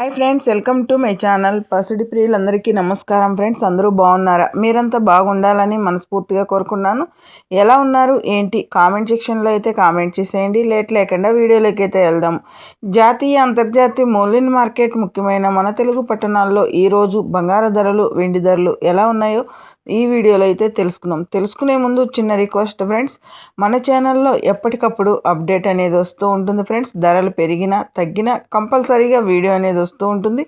Hi friends, welcome to my channel. పసిడి ప్రియులందరికీ నమస్కారం. Friends, అందరూ బాగున్నారా? మీరంతా బాగుండాలని మనస్ఫూర్తిగా కోరుకున్నాను. ఎలా ఉన్నారు ఏంటి కామెంట్ సెక్షన్లో అయితే కామెంట్ చేసేయండి. లేట్ లేకుండా వీడియోలోకి అయితే వెళ్దాం. జాతీయ అంతర్జాతీయ మూల్యం మార్కెట్ ముఖ్యమైన మన తెలుగు పట్టణాల్లో ఈరోజు బంగారు ధరలు, వెండి ధరలు ఎలా ఉన్నాయో ఈ వీడియోలో అయితే తెలుసుకునే ముందు చిన్న రిక్వెస్ట్ ఫ్రెండ్స్, మన ఛానల్లో ఎప్పటికప్పుడు అప్డేట్ అనేది వస్తూ ఉంటుంది ఫ్రెండ్స్. ధరలు పెరిగినా తగ్గినా కంపల్సరీగా వీడియో అనేది వస్తూ ఉంటుంది.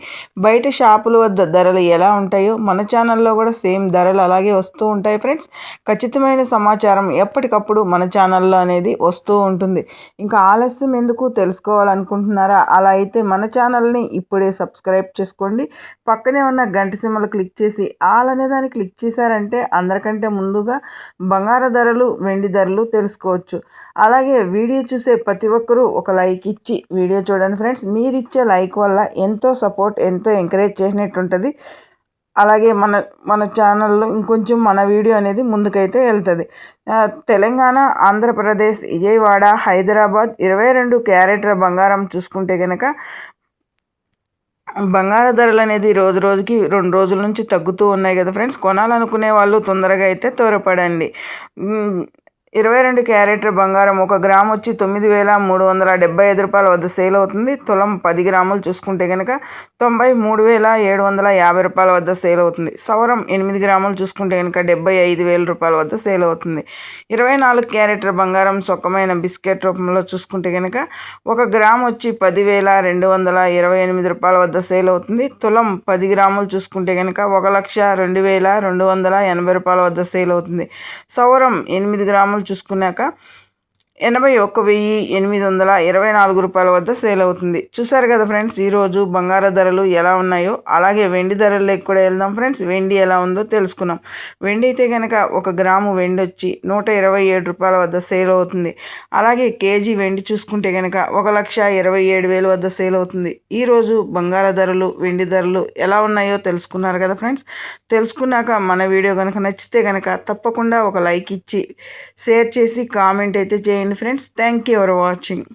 బయట షాపుల వద్ద ధరలు ఎలా ఉంటాయో మన ఛానల్లో కూడా సేమ్ ధరలు అలాగే వస్తూ ఉంటాయి ఫ్రెండ్స్. ఖచ్చితమైన సమాచారం ఎప్పటికప్పుడు మన ఛానల్లో అనేది వస్తూ ఉంటుంది. ఇంకా ఆలస్యం ఎందుకు, తెలుసుకోవాలనుకుంటున్నారా? అలా అయితే మన ఛానల్ని ఇప్పుడే సబ్స్క్రైబ్ చేసుకోండి. పక్కనే ఉన్న గంట సింబల్ క్లిక్ చేసి ఆల్ అనే దాన్ని క్లిక్ చేశారంటే అందరికంటే ముందుగా బంగారు ధరలు, వెండి ధరలు తెలుసుకోవచ్చు. అలాగే వీడియో చూసే ప్రతి ఒక్కరూ ఒక లైక్ ఇచ్చి వీడియో చూడండి ఫ్రెండ్స్. మీరు ఇచ్చే లైక్ వల్ల ఎంతో సపోర్ట్, ఎంతో ఎంకరేజ్ చేసినట్టు ఉంటుంది. అలాగే మన ఛానల్లో ఇంకొంచెం మన వీడియో అనేది ముందుకైతే వెళ్తుంది. తెలంగాణ, ఆంధ్రప్రదేశ్, విజయవాడ, హైదరాబాద్ 22 క్యారెట్ల బంగారం చూసుకుంటే కనుక బంగారు ధరలు అనేది రోజు రోజుకి 2 రోజుల నుంచి తగ్గుతూ ఉన్నాయి కదా ఫ్రెండ్స్. కొనాలనుకునే వాళ్ళు తొందరగా అయితే త్వరపడండి. 22 క్యారెట్ల బంగారం 1 గ్రామ్ వచ్చి 9,375 రూపాయల వద్ద సేల్ అవుతుంది. తులం 10 గ్రాములు చూసుకుంటే కనుక 93,750 రూపాయల వద్ద సేల్ అవుతుంది. సవరం 8 గ్రాములు చూసుకుంటే కనుక 75,000 రూపాయల వద్ద సేల్ అవుతుంది. 24 క్యారెట్ల బంగారం సొక్కమైన బిస్కెట్ రూపంలో చూసుకుంటే కనుక 1 గ్రామ్ వచ్చి 10,228 రూపాయల వద్ద సేల్ అవుతుంది. తులం 10 గ్రాములు చూసుకుంటే కనుక 1,02,280 రూపాయల వద్ద సేల్ అవుతుంది. సవరం 8 గ్రాములు చూసుకున్నాక 81,824 రూపాయల వద్ద సేల్ అవుతుంది. చూసారు కదా ఫ్రెండ్స్, ఈరోజు బంగారు ధరలు ఎలా ఉన్నాయో. అలాగే వెండి ధరలకు కూడా వెళ్దాం ఫ్రెండ్స్. వెండి ఎలా ఉందో తెలుసుకున్నాం. వెండి అయితే కనుక 1 గ్రాము వెండి వచ్చి 127 రూపాయల వద్ద సేల్ అవుతుంది. అలాగే కేజీ వెండి చూసుకుంటే కనుక 1,27,000 వద్ద సేల్ అవుతుంది. ఈరోజు బంగారు ధరలు, వెండి ధరలు ఎలా ఉన్నాయో తెలుసుకున్నారు కదా ఫ్రెండ్స్. తెలుసుకున్నాక మన వీడియో కనుక నచ్చితే కనుక తప్పకుండా ఒక లైక్ ఇచ్చి షేర్ చేసి కామెంట్ అయితే చేయండి friends. Thank you for watching.